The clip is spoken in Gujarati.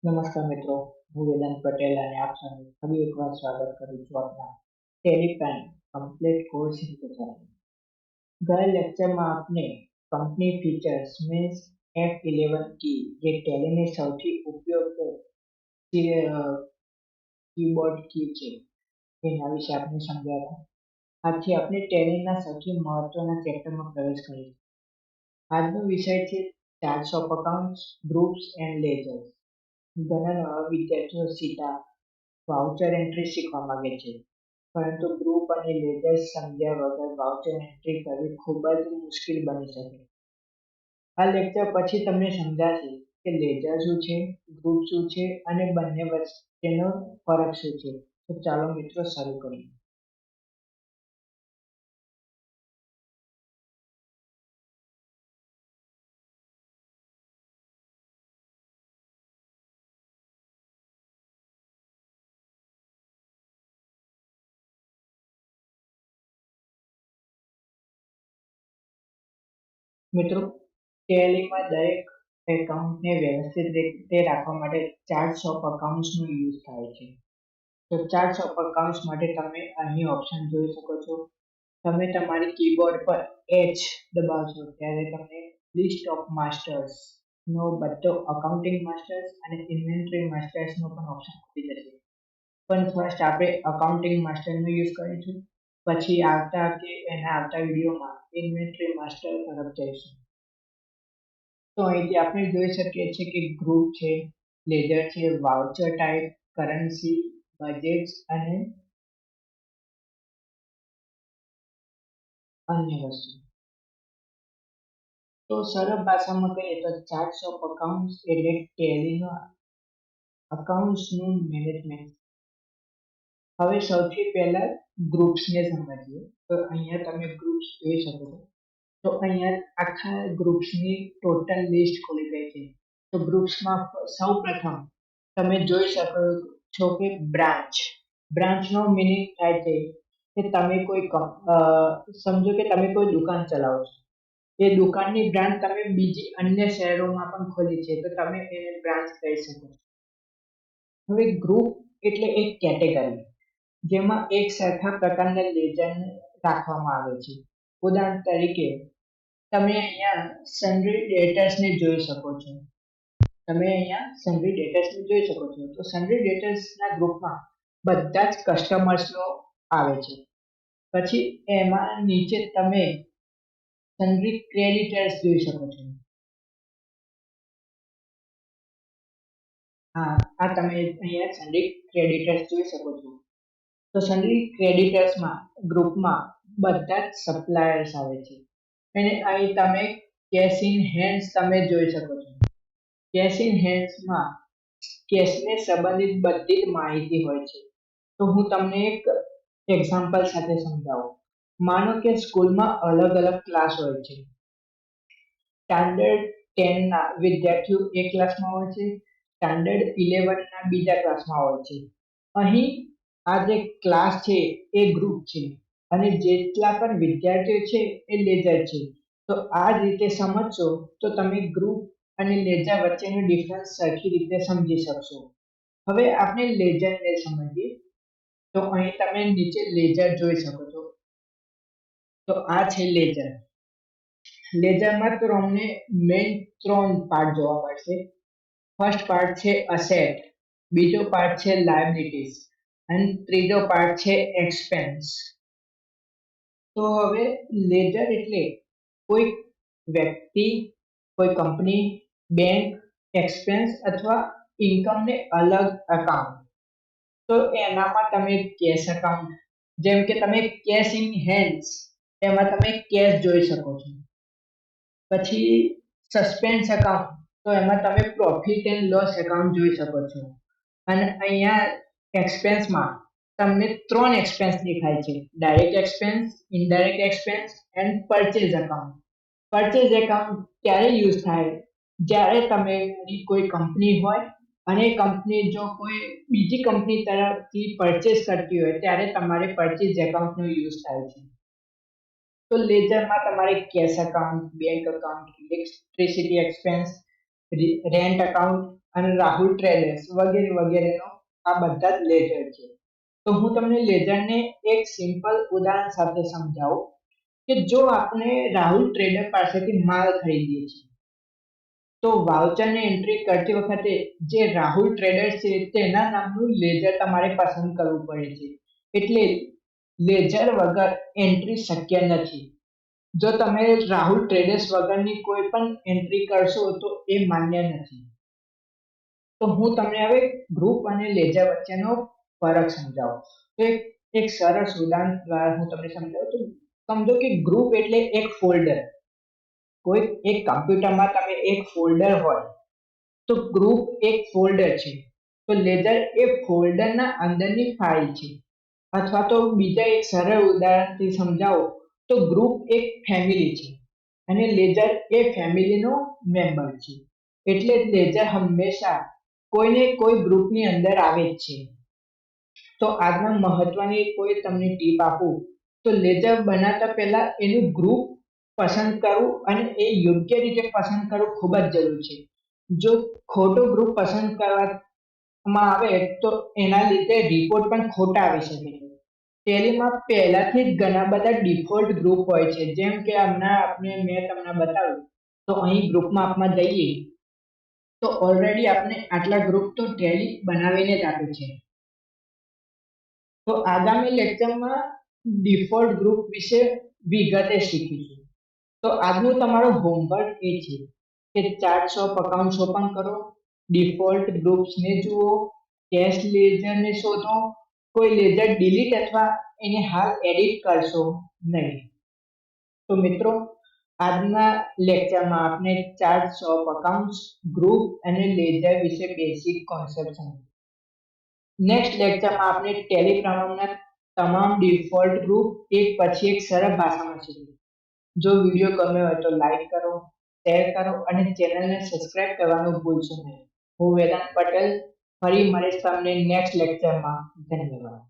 નમસ્કાર મિત્રો, હું વેદાંત પટેલ અને આપ સૌનું ફરી એકવાર સ્વાગત કરું છું આપના ટેલિપેન કમ્પ્લીટ કોર્સ સાથે. ગયા લેક્ચરમાં આપણે કંપની ફીચર્સ મીન્સ F11 કી જે ટેલીની સૌથી ઉપયોગી કીબોર્ડ કી છે એના વિશે આપણે સમજ્યા હતા. આજથી આપણે ટેલીના સૌથી મહત્વના ચેપ્ટરમાં પ્રવેશ કરીશું. આજનો વિષય છે charts of accounts, groups and ledgers. ઘણા નવા વિદ્યાર્થીઓ સીધા વાઉચર એન્ટ્રી શીખવા માંગે છે, પરંતુ ગ્રુપ અને લેજર્સ સમજ્યા વગર વાઉચર એન્ટ્રી કરવી ખૂબ જ મુશ્કેલ બની શકે. આ લેક્ચર પછી તમને સમજાશે કે લેજર શું છે, ગ્રુપ શું છે અને બંને વચ્ચેનો ફરક શું છે. તો ચાલો મિત્રો શરૂ કરીએ. મિત્રો, ટેલીમાં દરેક એકાઉન્ટને વ્યવસ્થિત રીતે રાખવા માટે ચાર્ટ્સ ઓફ અકાઉન્ટ્સનો યુઝ થાય છે. તો ચાર્ટ્સ ઓફ અકાઉન્ટ્સ માટે તમે અહીં ઓપ્શન જોઈ શકો છો. તમે તમારી કીબોર્ડ પર H દબાવશો ત્યારે તમને લિસ્ટ ઓફ માસ્ટર્સ નો બધો અકાઉન્ટિંગ માસ્ટર્સ અને ઇન્વેન્ટરી માસ્ટર્સ નો પણ ઓપ્શન ખુલી જશે. પણ ફર્સ્ટ આપણે અકાઉન્ટિંગ માસ્ટરનો યુઝ કરીશું, પછી એના આવતા વિડીયોમાં ઇન્વેન્ટરી માસ્ટર તરફ જઈશું. તો અહીંથી આપણે જોઈ શકીએ છીએ કે ગ્રુપ છે, લેજર છે, વાઉચર ટાઈપ, કરન્સી, બજેટ્સ અને અન્ય વસ્તુ. તો સરળ ભાષામાં કહીએ તો ચાર્ટ્સ ઓફ અકાઉન્ટ્સ એટલે ટેલીનો અકાઉન્ટ્સનું મેનેજમેન્ટ. હવે સૌથી પહેલા ગ્રુપ્સને સમજીએ. તો અહીંયા તમે ગ્રુપ્સ જોઈ શકો છો. તો અહીંયા આખા ગ્રુપ્સની ટોટલ લિસ્ટ ખુલી ગઈ છે. તો ગ્રુપ્સમાં સૌ પ્રથમ તમે જોઈ શકો છો કે બ્રાન્ચનો મિનિંગ થાય છે કે તમે કોઈ સમજો કે તમે કોઈ દુકાન ચલાવો છો. એ દુકાનની બ્રાન્ચ તમે બીજી અન્ય શહેરોમાં પણ ખોલી છે, તો તમે એને બ્રાન્ચ કહી શકો છો. હવે ગ્રુપ એટલે એક કેટેગરી જેમાં એક સરખા પ્રકારના લેજર રાખવામાં આવે છે. ઉદાહરણ તરીકે તમે અહીંયા સન્ડ્રી ડેટર્સને જોઈ શકો છો. તો સન્ડ્રી ડેટર્સના ગ્રુપમાં બધા જ કસ્ટમર્સનો આવે છે. પછી એમાં નીચે તમે સન્ડ્રી ક્રેડિટર્સ જોઈ શકો છો. આ તમે અહીંયા સન્ડ્રી ક્રેડિટર્સ જોઈ શકો છો. તો સન્ડ્રી ક્રેડિટર્સમાં ગ્રુપમાં બધા જ સપ્લાયર્સ આવે છે. અને અહીં તમે કેશ ઇન હેન્ડ્સ તમે જોઈ શકો છો. કેશ ઇન હેન્ડ્સમાં કેશને સંબંધિત બધી જ માહિતી હોય છે. તો હું તમને એક એક્ઝામ્પલ સાથે સમજાવું. માનો કે સ્કૂલમાં અલગ અલગ ક્લાસ હોય છે. સ્ટાન્ડર્ડ 10 ના વિદ્યાર્થીઓ એક ક્લાસમાં હોય છે, સ્ટાન્ડર્ડ 11 ના બીજા ક્લાસમાં હોય છે. અહીં આ જે ક્લાસ છે એ ગ્રુપ છે અને જેટલા પણ વિદ્યાર્થીઓ છે એ લેજર છે. તો આ જ રીતે સમજશો તો તમે ગ્રુપ અને લેજર વચ્ચેનો ડિફરન્સ સરખી રીતે સમજી શકશો. હવે આપણે લેજરને સમજીએ. તો અહીં તમે નીચે લેજર જોઈ શકો છો. તો આ છે લેજર. લેજરમાં તમને મેઇન 3 પાર્ટ જોવા મળશે. ફર્સ્ટ પાર્ટ છે અસેટ, બીજો પાર્ટ છે લાયબિલિટીઝ અને ત્રીજો પાર્ટ છે એક્સપેન્સ. તો હવે લેજર એટલે કોઈ વ્યક્તિ, કોઈ કંપની, બેંક, એક્સપેન્સ અથવા ઇન્કમને અલગ અકાઉન્ટ. તો એનામાં તમે કેશ અકાઉન્ટ, જેમ કે તમે કેશ ઇન હેન્ડ્સ, એમાં તમે કેશ જોઈ શકો છો. પછી સસ્પેન્સ અકાઉન્ટ, તો એમાં તમે પ્રોફિટ એન્ડ લોસ એકાઉન્ટ જોઈ શકો છો. અને અહીંયા એક્સપેન્સમાં તમને 3 એક્સપેન્સ દેખાય છે: direct expense, indirect expense and purchase account. Purchase account ત્યારે યુઝ થાય જ્યારે તમે કોઈ કંપની હોય અને કંપની જો કોઈ બીજી કંપની તરફથી પરચેસ કરતી હોય ત્યારે તમારે પરચેઝ એકાઉન્ટનો યુઝ થાય છે. તો લેજરમાં તમારે cash account, bank account, electricity expense, rent account અને રાહુલ ટ્રેડર્સ વગેરે વગેરેનો આ બધા જ લેજર છે. તો હું તમને લેજરને એક સિમ્પલ ઉદાહરણ સાથે સમજાવું કે જો આપણે રાહુલ ટ્રેડર પાસેથી માલ ખરીદીએ છીએ તો વાઉચરની એન્ટ્રી કરતી વખતે જે રાહુલ ટ્રેડર્સ છે તેના નામનું લેજર તમારે પસંદ કરવું પડે છે. એટલે લેજર વગર એન્ટ્રી શક્ય નથી. જો તમે રાહુલ ટ્રેડર્સ વગરની કોઈ પણ એન્ટ્રી કરશો તો એ માન્ય નથી. તો હું તમને હવે ગ્રુપ અને લેજર વચ્ચેનો ફરક સમજાવું. તો એક સરસ ઉદાહરણ દ્વારા હું તમને સમજાવું તો સમજો કે ગ્રુપ એટલે એક ફોલ્ડર. કોઈ એક કમ્પ્યુટરમાં તમે એક ફોલ્ડર હોય તો ગ્રુપ એક ફોલ્ડર છે. તો લેજર એ ફોલ્ડરના અંદરની ફાઇલ છે. અથવા તો બીજા એક સરળ ઉદાહરણથી સમજાવો તો ગ્રુપ એક ફેમિલી છે અને લેજર એ ફેમિલીનો મેમ્બર છે. એટલે લેજર હંમેશા કોઈને કોઈ ગ્રુપની અંદર આવે જ છે. તો આજના મહત્વની કોઈ તમને ટીપ આપું તો લેજર બનાવતા પહેલા એનું ગ્રુપ પસંદ કરવું અને એ યોગ્ય રીતે પસંદ કરવું ખૂબ જ જરૂરી છે. જો ખોટું ગ્રુપ પસંદ કરવામાં આવે તો એના લીધે રિપોર્ટ પણ ખોટા આવી શકે છે. ટેલીમાં પહેલાથી જ ઘણા બધા ડિફોલ્ટ ગ્રુપ હોય છે. જેમ કે હમણાં મેં તમને બતાવ્યું તો અહીં ગ્રુપમાં આપમાં જઈએ તો ઓલરેડી આપણે આટલા ગ્રુપ તો ટેલી બનાવીને જ આપે છે. તો આગામી લેક્ચરમાં ડિફોલ્ટ ગ્રુપ વિશે વિગતે શીખીશું. તો આજનું તમારું હોમવર્ક એ છે કે ચાર્ટ્સ ઓફ અકાઉન્ટ્સ ઓપન કરો, ડિફોલ્ટ ગ્રુપ્સને જુઓ, કેશ લેજરને શોધો, કોઈ લેજર ડિલીટ અથવા એને હાલ એડિટ કરશો નહીં. તો મિત્રો આજના લેક્ચરમાં આપણે ચાર્ટ્સ ઓફ અકાઉન્ટ્સ, ગ્રુપ અને લેજર વિશે બેસિક કોન્સેપ્ટ સમજ્યા. નેક્સ્ટ લેક્ચરમાં આપણે ટેલી પ્રમાણના તમામ ડિફોલ્ટ ગ્રુપ એક પછી એક સરળ ભાષામાં શીખીશું. જો વિડીયો ગમ્યો હોય તો લાઈક કરો, શેર કરો અને ચેનલને સબસ્ક્રાઇબ કરવાનું ભૂલશો નહીં. હું વેદાંત પટેલ ફરી મળીશ તમને નેક્સ્ટ લેક્ચરમાં. ધન્યવાદ.